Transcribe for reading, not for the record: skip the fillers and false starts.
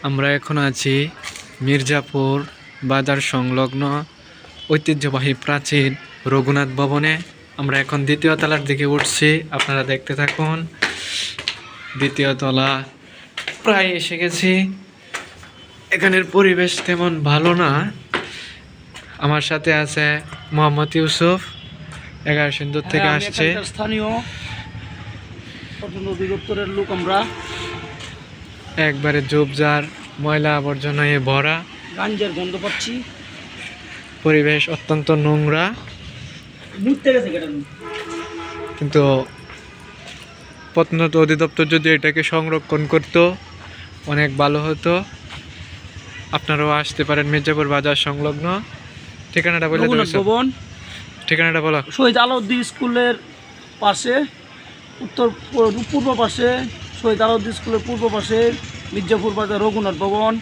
আমরা এখন আছি মির্জাপুর বাজার সংলগ্ন ঐতিহ্যবাহী প্রাচীন রঘুনাথ ভবনে। আমরা এখন দ্বিতীয় তলার দিকে উঠছি, আপনারা দেখতে থাকুন। দ্বিতীয় তলা প্রায় এসে গেছি। এখানের পরিবেশ তেমন ভালো না। আমার সাথে আছে মোহাম্মদ ইউসুফ, 11 সিন্দুর থেকে আসছে। স্থানীয় পর্যটন অধিদপ্তরের লোক আমরা। একবারে ঝোপঝাড় ময়লা আবর্জনায় ভরা, গাঞ্জের গন্ধ পাচ্ছি। পরিবেশ অত্যন্ত নোংরা, কিন্তু প্রত্নতত্ত্ব অধিদপ্তর যদি এটাকে সংরক্ষণ করতো অনেক ভালো হতো। আপনারাও আসতে পারেন মির্জাপুর বাজার সংলগ্ন। ঠিকানাটা বলে দেবেন? ভবন, ঠিকানাটা বলো। শহীদ আলাউদ্দিন স্কুলের পাশে, পূর্ব পাশে, শহীদ আলাউদ্দিন স্কুলের পূর্ব পাশে মির্জাপুর বাজার রঘুনাথ ভবন।